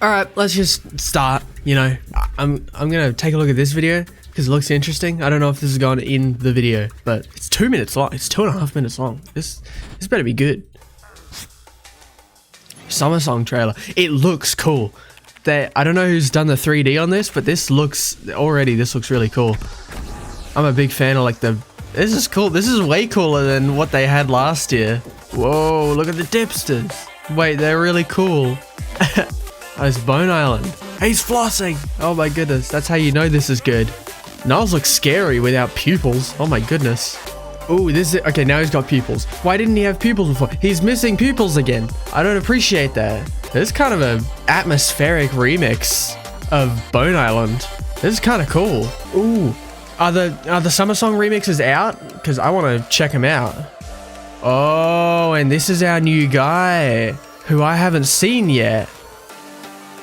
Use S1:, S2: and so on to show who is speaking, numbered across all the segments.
S1: All right, let's just start. You know, I'm gonna take a look at this video because it looks interesting. I don't know if this is going in the video, but it's 2 minutes long. It's 2.5 minutes long. This better be good. Summer song trailer. It looks cool. I don't know who's done the 3D on this, but this looks really cool. I'm a big fan of like this is cool. This is way cooler than what they had last year. Whoa, look at the dipsters. Wait, they're really cool. Oh, it's Bone Island. He's flossing. Oh my goodness, that's how you know this is good. Niles looks scary without pupils. Oh my goodness. Ooh, okay, now he's got pupils. Why didn't he have pupils before? He's missing pupils again. I don't appreciate that. This is kind of an atmospheric remix of Bone Island. This is kind of cool. Ooh, are the Summer Song remixes out? Because I want to check them out. Oh, and this is our new guy who I haven't seen yet.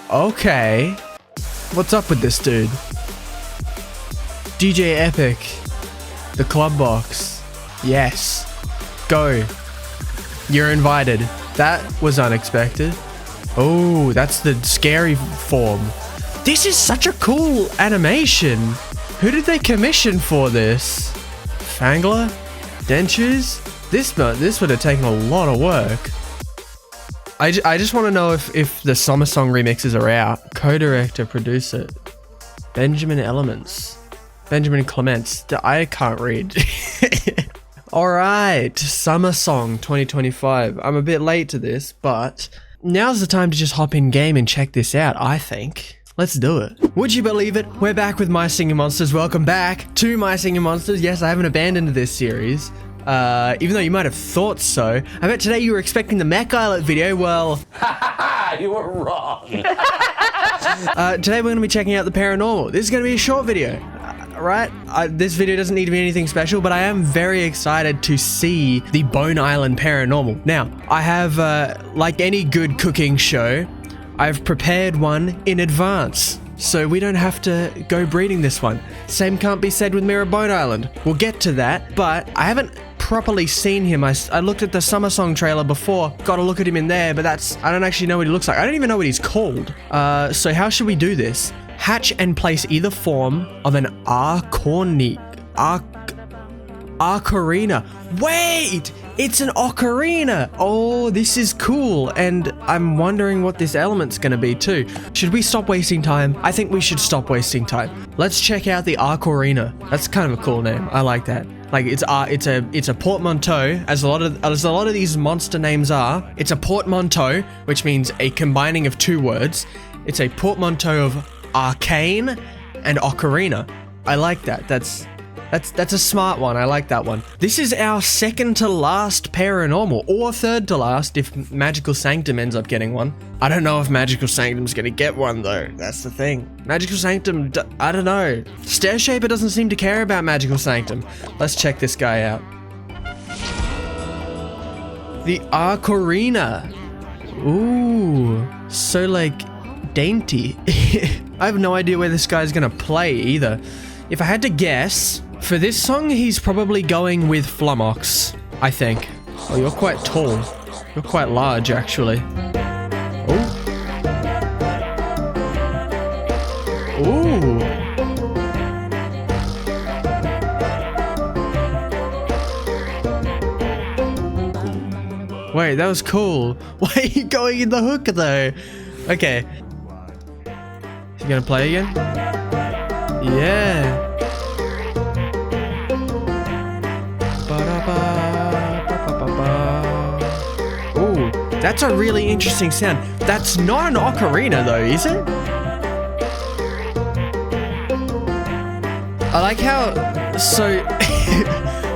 S1: Okay. What's up with this dude? DJ Epic. The Club Box. Yes. Go. You're invited. That was unexpected. Oh, that's the scary form. This is such a cool animation. Who did they commission for this? Fangler? Dentures? This would have taken a lot of work. I just want to know if the Summer Song remixes are out. Co-director, producer. Benjamin Clements. I can't read. Alright, Summer Song 2025. I'm a bit late to this, but now's the time to just hop in game and check this out, I think. Let's do it. Would you believe it? We're back with My Singing Monsters. Welcome back to My Singing Monsters. Yes, I haven't abandoned this series. Even though you might have thought so. I bet today you were expecting the Mech Islet video. Well,
S2: you were wrong.
S1: Today we're going to be checking out the Paironormal. This is going to be a short video. Right? This video doesn't need to be anything special, but I am very excited to see the Bone Island Paironormal. Now, I have, like any good cooking show, I've prepared one in advance, so we don't have to go breeding this one. Same can't be said with Mirror Bone Island. We'll get to that, but I haven't properly seen him. I looked at the Summer Song trailer before, got a look at him in there, but I don't actually know what he looks like. I don't even know what he's called. So how should we do this? Hatch and place either form of an Arcorina. Wait! It's an ocarina! Oh, this is cool, and I'm wondering what this element's gonna be too. Should we stop wasting time? I think we should stop wasting time. Let's check out the Arcorina. That's kind of a cool name. I like that. Like it's a portmanteau, as a lot of these monster names are. It's a portmanteau, which means a combining of two words. It's a portmanteau of arcane and ocarina. I like that. That's a smart one. I like that one. This is our second to last Paironormal, or third to last if Magical Sanctum ends up getting one. I don't know if Magical Sanctum's gonna get one though. That's the thing. Magical Sanctum, I don't know. Stair Shaper doesn't seem to care about Magical Sanctum. Let's check this guy out. The Arcorina. Ooh, so like dainty. I have no idea where this guy's gonna play either. If I had to guess, for this song, he's probably going with Flummox, I think. Oh, you're quite tall. You're quite large, actually. Oh. Ooh. Wait, that was cool. Why are you going in the hook, though? Okay. Is he gonna play again? Yeah. Ooh, that's a really interesting sound. That's not an ocarina though, is it? I like how,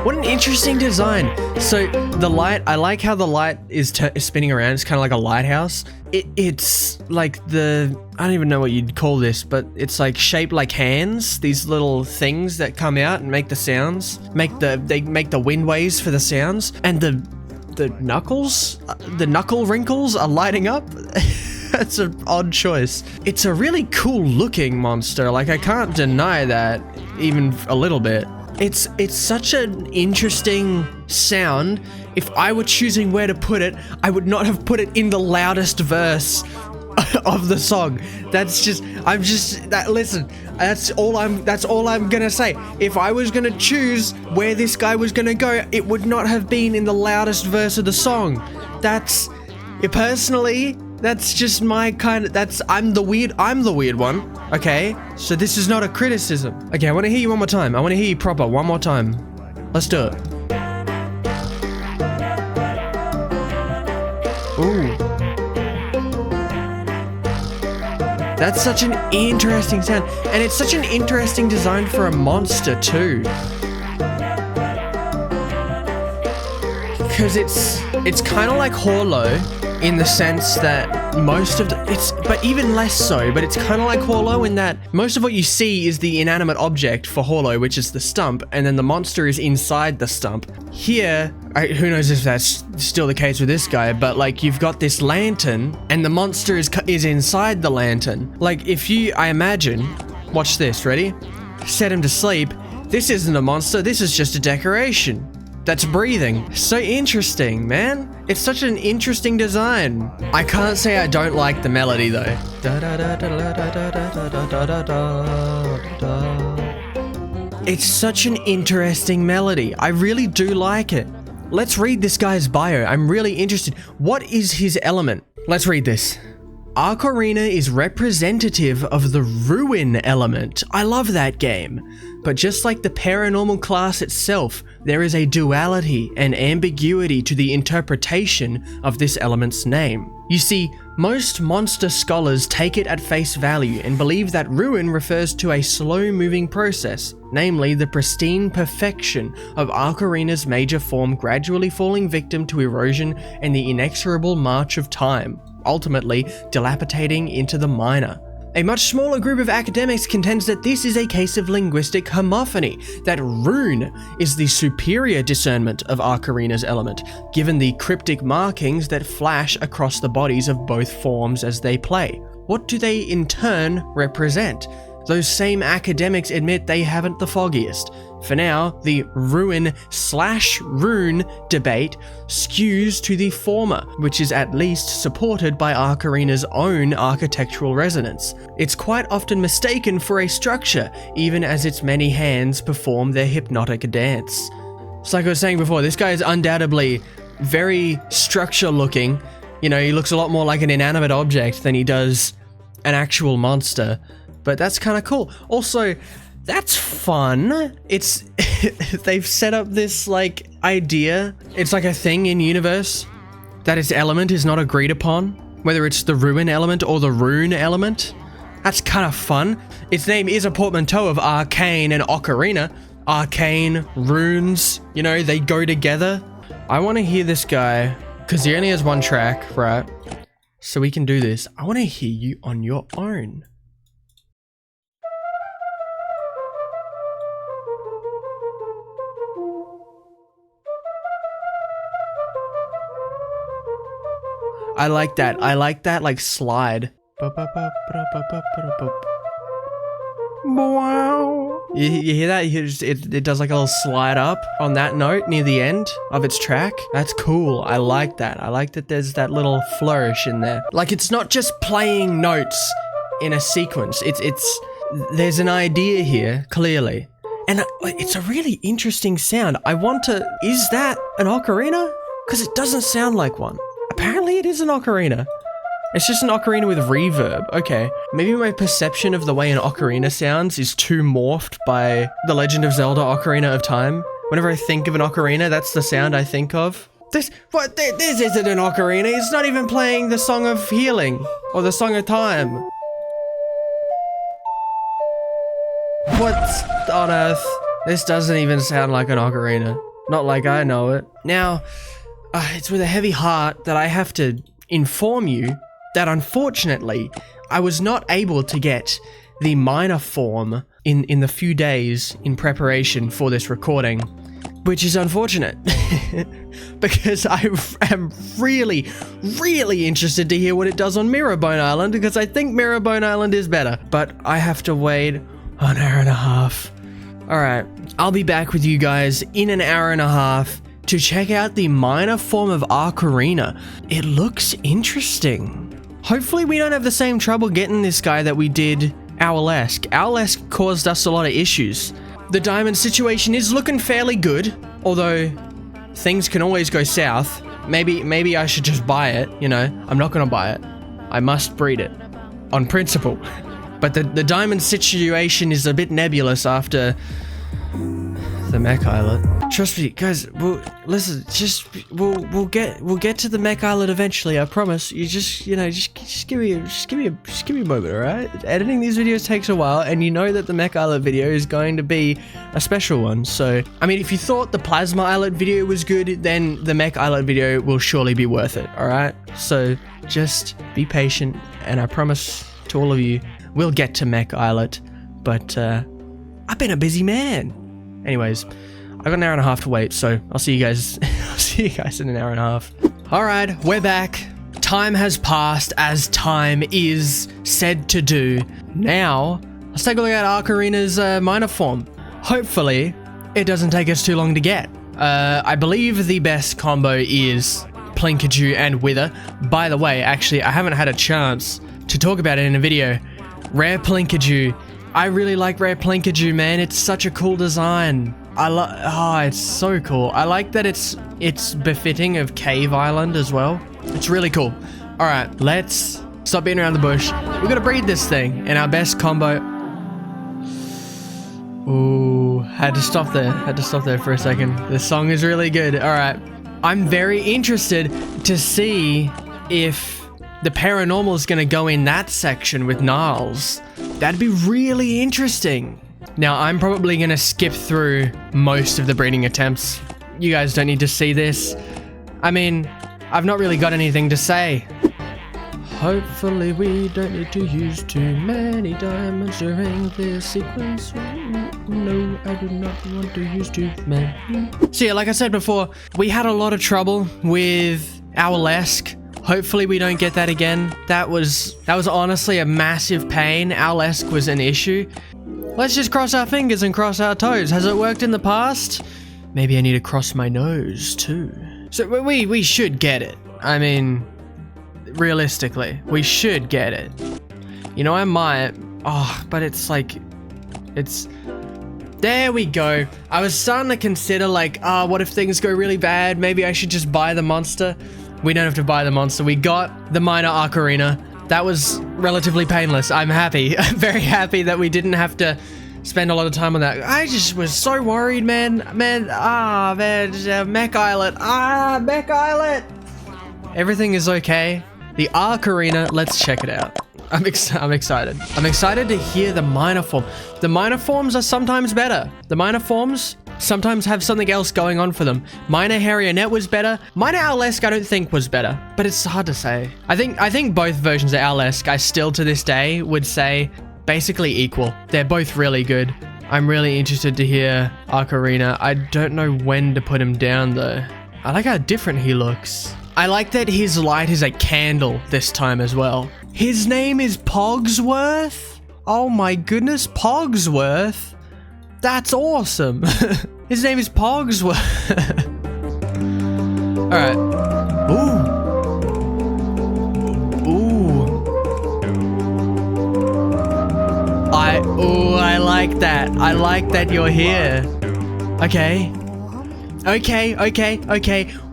S1: what an interesting design. So the light, I like how the light is spinning around. It's kind of like a lighthouse. It's like I don't even know what you'd call this, but it's like shaped like hands. These little things that come out and make the sounds, they make the wind waves for the sounds, and the knuckles, the knuckle wrinkles are lighting up. That's an odd choice. It's a really cool looking monster. Like I can't deny that even a little bit. It's such an interesting sound. If I were choosing where to put it, I would not have put it in the loudest verse. of the song. Listen, that's all I'm gonna say. If I was gonna choose where this guy was gonna go, it would not have been in the loudest verse of the song. Personally, that's just my kind of, I'm the weird one, okay? So this is not a criticism. Okay, I wanna hear you one more time. I wanna hear you proper one more time. Let's do it. Ooh. That's such an interesting sound. And it's such an interesting design for a monster too. Because it's kind of like Horlo in the sense that but even less so, but it's kind of like Horlo in that most of what you see is the inanimate object for Horlo, which is the stump, and then the monster is inside the stump. Here, who knows if that's still the case with this guy, but like you've got this lantern and the monster is inside the lantern. Like I imagine, watch this, ready? Set him to sleep. This isn't a monster, this is just a decoration that's breathing. So interesting, man. It's such an interesting design. I can't say I don't like the melody though. It's such an interesting melody. I really do like it. Let's read this guy's bio. I'm really interested. What is his element? Let's read this. Arcorina is representative of the ruin element. I love that game. But just like the Paironormal class itself, there is a duality and ambiguity to the interpretation of this element's name. You see, most monster scholars take it at face value and believe that ruin refers to a slow-moving process, namely the pristine perfection of Arcorina's major form gradually falling victim to erosion and the inexorable march of time, ultimately dilapidating into the minor. A much smaller group of academics contends that this is a case of linguistic homophony, that rune is the superior discernment of Arcorina's element, given the cryptic markings that flash across the bodies of both forms as they play. What do they in turn represent? Those same academics admit they haven't the foggiest. For now, the ruin/rune debate skews to the former, which is at least supported by Arcorina's own architectural resonance. It's quite often mistaken for a structure, even as its many hands perform their hypnotic dance. It's like I was saying before, this guy is undoubtedly very structure looking. You know, he looks a lot more like an inanimate object than he does an actual monster. But that's kind of cool. Also, that's fun. It's they've set up this like idea. It's like a thing in universe that its element is not agreed upon, whether it's the ruin element or the rune element. That's kind of fun. Its name is a portmanteau of arcane and ocarina. Arcane, runes, you know, they go together. I want to hear this guy because he only has one track, right? So we can do this. I want to hear you on your own. I like that. I like that, like, slide. Wow. You hear that? It does like a little slide up on that note near the end of its track. That's cool. I like that. I like that there's that little flourish in there. Like, it's not just playing notes in a sequence. There's an idea here, clearly. And it's a really interesting sound. Is that an ocarina? Because it doesn't sound like one. Apparently it is an ocarina. It's just an ocarina with reverb. Okay. Maybe my perception of the way an ocarina sounds is too morphed by The Legend of Zelda Ocarina of Time. Whenever I think of an ocarina, that's the sound I think of. This isn't an ocarina. It's not even playing the Song of Healing or the Song of Time. What on earth? This doesn't even sound like an ocarina. Not like I know it. Now, it's with a heavy heart that I have to inform you that unfortunately, I was not able to get the minor form in the few days in preparation for this recording, which is unfortunate because I am really, really interested to hear what it does on Mirrorbone Island, because I think Mirrorbone Island is better, but I have to wait an hour and a half. All right, I'll be back with you guys in an hour and a half to check out the minor form of Arcorina. It looks interesting. Hopefully we don't have the same trouble getting this guy that we did Owlesque. Owlesque caused us a lot of issues. The diamond situation is looking fairly good, although things can always go south. Maybe I should just buy it, you know. I'm not gonna buy it. I must breed it. On principle. But the diamond situation is a bit nebulous after the Mech Islet. Trust me, guys. Listen. We'll get to the Mech Islet eventually. I promise. You just give me a moment, all right? Editing these videos takes a while, and you know that the Mech Islet video is going to be a special one. So, I mean, if you thought the Plasma Islet video was good, then the Mech Islet video will surely be worth it. All right. So just be patient, and I promise to all of you, we'll get to Mech Islet. But I've been a busy man. Anyways, I've got an hour and a half to wait, so I'll see you guys. I'll see you guys in an hour and a half. All right, we're back. Time has passed, as time is said to do. Now, let's take a look at Arcorina's minor form. Hopefully, it doesn't take us too long to get. I believe the best combo is Plinkaju and Wither. By the way, actually, I haven't had a chance to talk about it in a video. Rare Plinkaju. I really like Rare Plinkaju, man. It's such a cool design. It's so cool. I like that it's befitting of Cave Island as well. It's really cool. All right, let's stop beating around the bush. We're gonna breed this thing in our best combo. Ooh, had to stop there for a second. This song is really good. All right, I'm very interested to see if the Paironormal is gonna go in that section with Gnarls. That'd be really interesting. Now, I'm probably gonna skip through most of the breeding attempts. You guys don't need to see this. I mean, I've not really got anything to say. Hopefully we don't need to use too many diamonds during this sequence. No, I do not want to use too many. So yeah, like I said before, we had a lot of trouble with Owlesque. Hopefully we don't get that again. That was honestly a massive pain. Owlesque was an issue. Let's just cross our fingers and cross our toes. Has it worked in the past? Maybe I need to cross my nose too. So we should get it. I mean, realistically, we should get it. You know, I might. Oh, but it's like, there we go. I was starting to consider like, what if things go really bad? Maybe I should just buy the monster. We don't have to buy the monster. We got the minor Arcorina. That was relatively painless. I'm happy. I'm very happy that we didn't have to spend a lot of time on that. I just was so worried, man. Mech Islet. Mech Islet. Everything is okay. The Arcorina, let's check it out. I'm excited. I'm excited to hear the minor form. The minor forms are sometimes better. The minor forms sometimes have something else going on for them. Minor Harrionet was better. Minor Owlesque I don't think was better, but it's hard to say. I think both versions of Owlesque I still to this day would say basically equal. They're both really good. I'm really interested to hear Arcorina. I don't know when to put him down though. I like how different he looks. I like that his light is a candle this time as well. His name is Pogsworth? Oh my goodness, Pogsworth? That's awesome. His name is Pogsworth. Alright. Ooh, I like that. I like that you're here. Okay.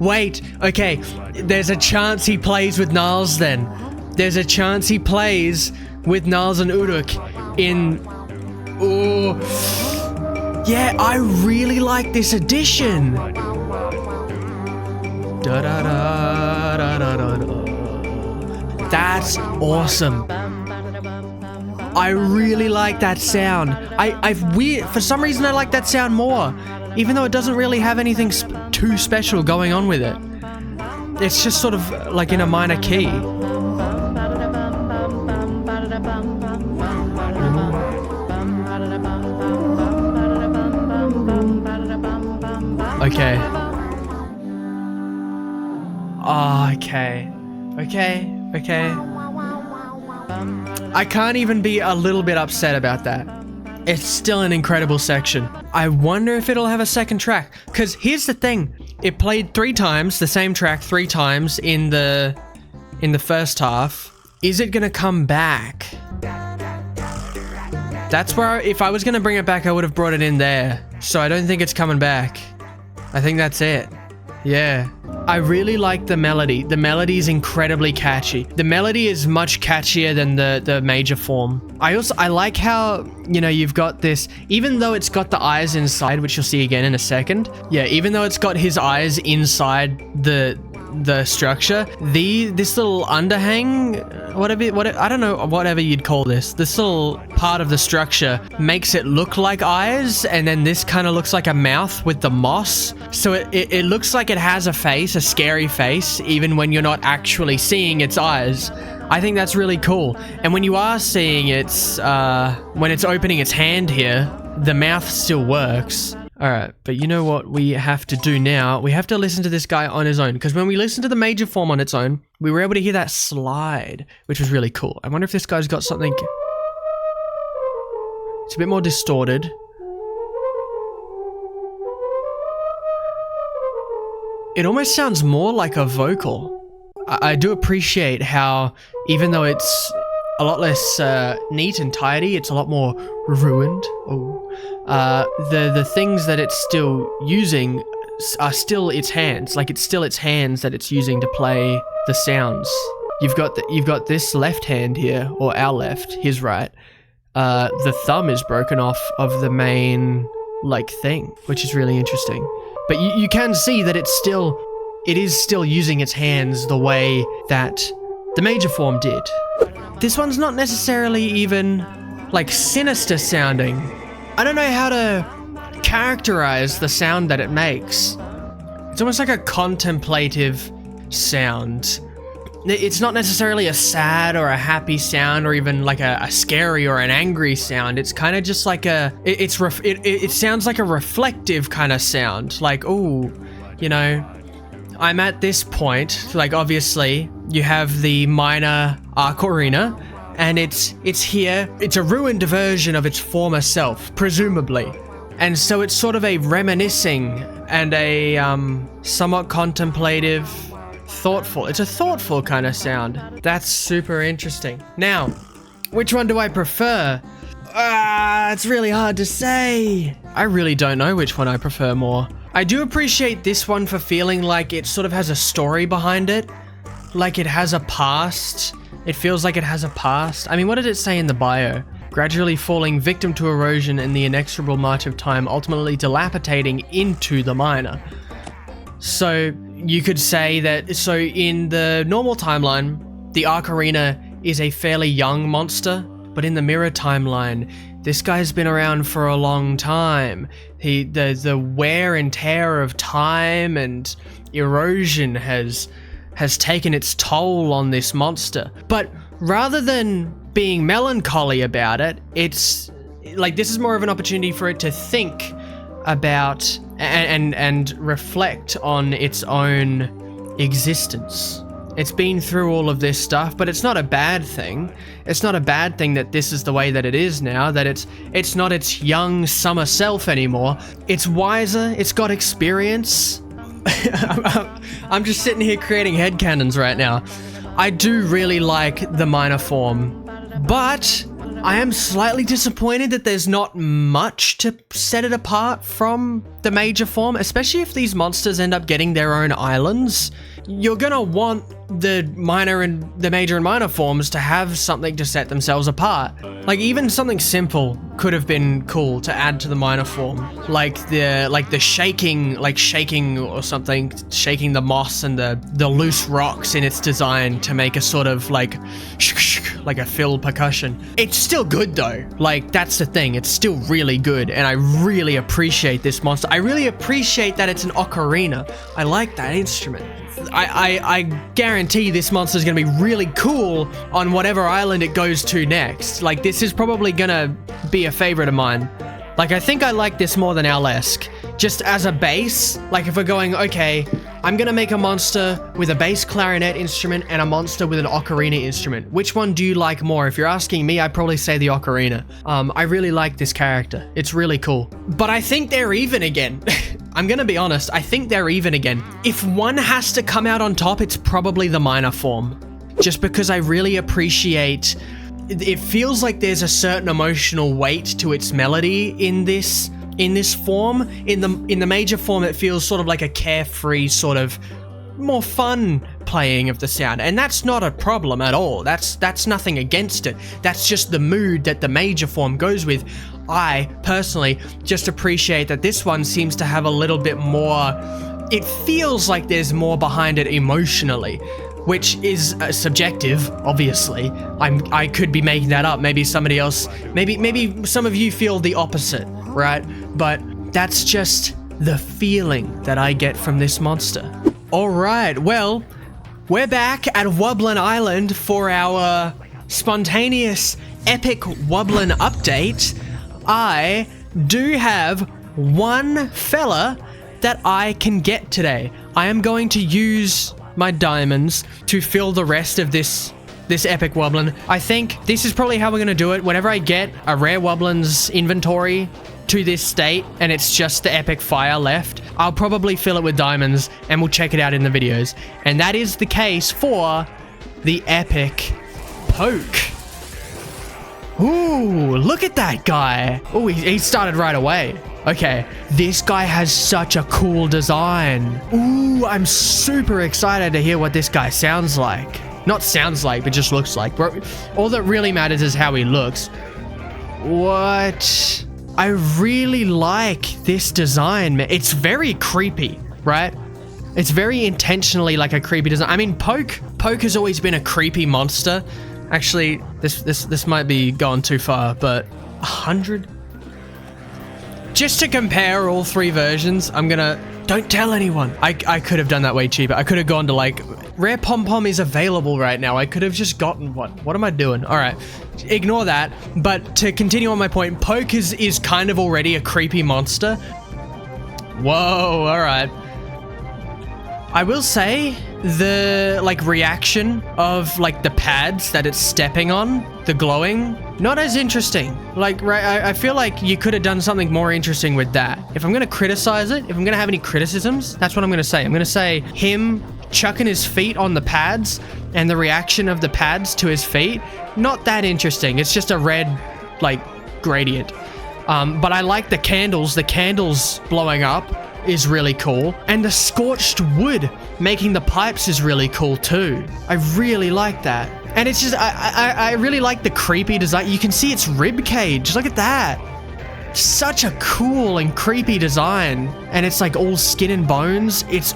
S1: Wait, okay. There's a chance he plays with Gnarls then. There's a chance he plays with Gnarls and Uruk in... Ooh. Yeah, I really like this addition. That's awesome. I really like that sound. For some reason I like that sound more, even though it doesn't really have anything too special going on with it. It's just sort of like in a minor key. Okay. Oh, okay. I can't even be a little bit upset about that. It's still an incredible section. I wonder if it'll have a second track. Because here's the thing. It played 3 times, the same track 3 times in the first half. is it gonna come back? That's where, if I was gonna bring it back, I would have brought it in there. So I don't think it's coming back. I think that's it. Yeah. I really like the melody. The melody is incredibly catchy. The melody is much catchier than the major form. I like how, you know, you've got this, even though it's got the eyes inside, which you'll see again in a second. Yeah, even though it's got his eyes inside the structure, this little underhang, whatever, I don't know, whatever you'd call this little part of the structure makes it look like eyes, and then this kind of looks like a mouth with the moss. So it looks like it has a face, a scary face, even when you're not actually seeing its eyes. I think that's really cool. And when you are seeing its, when it's opening its hand here, the mouth still works. Alright, but you know what we have to do now? We have to listen to this guy on his own, because when we listened to the major form on its own, we were able to hear that slide, which was really cool. I wonder if this guy's got something... It's a bit more distorted. It almost sounds more like a vocal. I do appreciate how, even though it's a lot less neat and tidy, it's a lot more ruined. The things that it's still using are still its hands. Like, it's still its hands that it's using to play the sounds. You've got this left hand here, or our left, his right. The thumb is broken off of the main, like, thing, which is really interesting. But you can see that it is still using its hands the way that the major form did. This one's not necessarily even, like, sinister sounding. I don't know how to characterize the sound that it makes. It's almost like a contemplative sound. It's not necessarily a sad or a happy sound, or even like a scary or an angry sound. It's kind of just like it sounds like a reflective kind of sound. Like, oh, you know, I'm at this point. Like, obviously, you have the minor Arcorina, and it's here. It's a ruined version of its former self, presumably. And so it's sort of a reminiscing and a somewhat contemplative, thoughtful. It's a thoughtful kind of sound. That's super interesting. Now, which one do I prefer? It's really hard to say. I really don't know which one I prefer more. I do appreciate this one for feeling like it sort of has a story behind it. Like it has a past. It feels like it has a past. I mean, what did it say in the bio? Gradually falling victim to erosion in the inexorable march of time, ultimately dilapidating into the minor. So you could say that, so in the normal timeline, the Arcorina is a fairly young monster, but in the mirror timeline, this guy's been around for a long time. The wear and tear of time and erosion has taken its toll on this monster. But rather than being melancholy about it, it's like, this is more of an opportunity for it to think about and reflect on its own existence. It's been through all of this stuff, but it's not a bad thing. It's not a bad thing that this is the way that it is now, that it's not its young summer self anymore. It's wiser, it's got experience. I'm just sitting here creating headcanons right now. I do really like the minor form, but I am slightly disappointed that there's not much to set it apart from the major form, especially if these monsters end up getting their own islands. You're gonna want the major and minor forms to have something to set themselves apart. Like, even something simple could have been cool to add to the minor form, like the shaking or something, shaking the moss and the loose rocks in its design to make a sort of like a fill percussion. It's still good though. Like, that's the thing. It's still really good, and I really appreciate this monster. I really appreciate that it's an ocarina. I like that instrument. I guarantee this monster is going to be really cool on whatever island it goes to next. Like, this is probably going to be a favorite of mine. Like, I think I like this more than Owlesque. Just as a base, like if we're going, okay, I'm going to make a monster with a bass clarinet instrument and a monster with an ocarina instrument. Which one do you like more? If you're asking me, I'd probably say the ocarina. I really like this character. It's really cool. But I think they're even again. I'm going to be honest. I think they're even again. If one has to come out on top, it's probably the minor form. just because I really appreciate it. Feels like there's a certain emotional weight to its melody in this form. In the major form, it feels sort of like a carefree, sort of more fun playing of the sound, and that's not a problem at all. That's nothing against it. That's just the mood that the major form goes with. I personally just appreciate that this one seems to have a little bit more. It feels like there's more behind it emotionally, which is subjective, obviously. I could be making that up. Maybe somebody else, maybe some of you feel the opposite, right? But that's just the feeling that I get from this monster. All right, well, we're back at Wublin Island for our spontaneous epic Wublin update. I do have one fella that I can get today. I am going to use my diamonds to fill the rest of this epic Wublin. I think this is probably how we're going to do it. Whenever I get a rare Wublin's inventory to this state and it's just the epic fire left, I'll probably fill it with diamonds and we'll check it out in the videos. And that is the case for the epic poke. Ooh, look at that guy. Ooh, he started right away. Okay, this guy has such a cool design. Ooh, I'm super excited to hear what this guy sounds like. Not sounds like, but just looks like. All that really matters is how he looks. What? I really like this design, man. It's very creepy, right? It's very intentionally like a creepy design. I mean, Poke has always been a creepy monster. Actually, this might be gone too far, but 100? Just to compare all three versions, I'm gonna... Don't tell anyone. I could have done that way cheaper. I could have gone to like... Rare Pom-Pom is available right now. I could have just gotten one. What am I doing? All right. Ignore that. But to continue on my point, Poke is kind of already a creepy monster. Whoa, all right. I will say the like reaction of like the pads that it's stepping on, the glowing, not as interesting. Like, right, I feel like you could have done something more interesting with that. If I'm going to criticize it, if I'm going to have any criticisms, that's what I'm going to say. I'm going to say him chucking his feet on the pads and the reaction of the pads to his feet, not that interesting. It's just a red, like, gradient. But I like the candles blowing up is really cool. And the scorched wood making the pipes is really cool too. I really like that. And it's just, I really like the creepy design. You can see its rib cage. Look at that. Such a cool and creepy design. And it's like all skin and bones. It's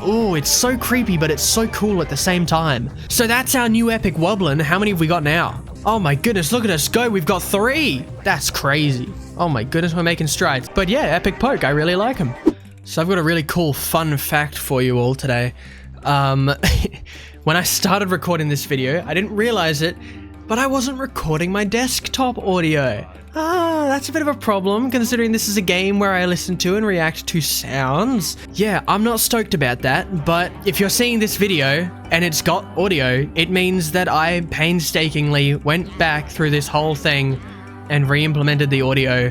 S1: so creepy, but it's so cool at the same time. So that's our new epic Wublin. How many have we got now? Oh my goodness, look at us go. We've got 3. That's crazy. Oh my goodness, we're making strides. But yeah, epic Poke, I really like him. So I've got a really cool fun fact for you all today. When I started recording this video, I didn't realize it, but I wasn't recording my desktop audio. That's a bit of a problem considering this is a game where I listen to and react to sounds. Yeah, I'm not stoked about that, but if you're seeing this video and it's got audio, it means that I painstakingly went back through this whole thing and re-implemented the audio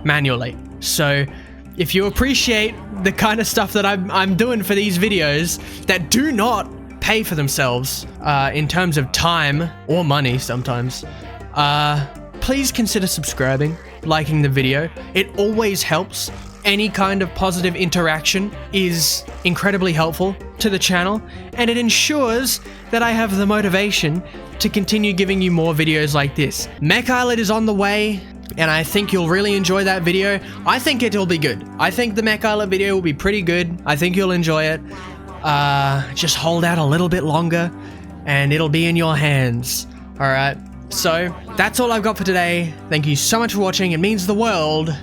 S1: manually. So if you appreciate the kind of stuff that I'm doing for these videos that do not pay for themselves in terms of time or money sometimes, please consider subscribing, liking the video. It always helps. Any kind of positive interaction is incredibly helpful to the channel, and it ensures that I have the motivation to continue giving you more videos like this. Mech Islet is on the way, and I think you'll really enjoy that video. I think it'll be good. I think the Mech Islet video will be pretty good. I think you'll enjoy it. Just hold out a little bit longer, and it'll be in your hands. All right. So that's all I've got for today. Thank you so much for watching. It means the world.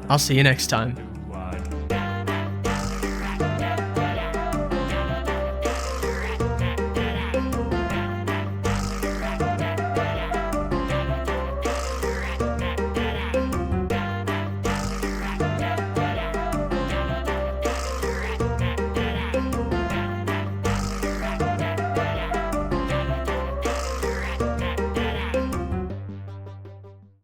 S1: I'll see you next time.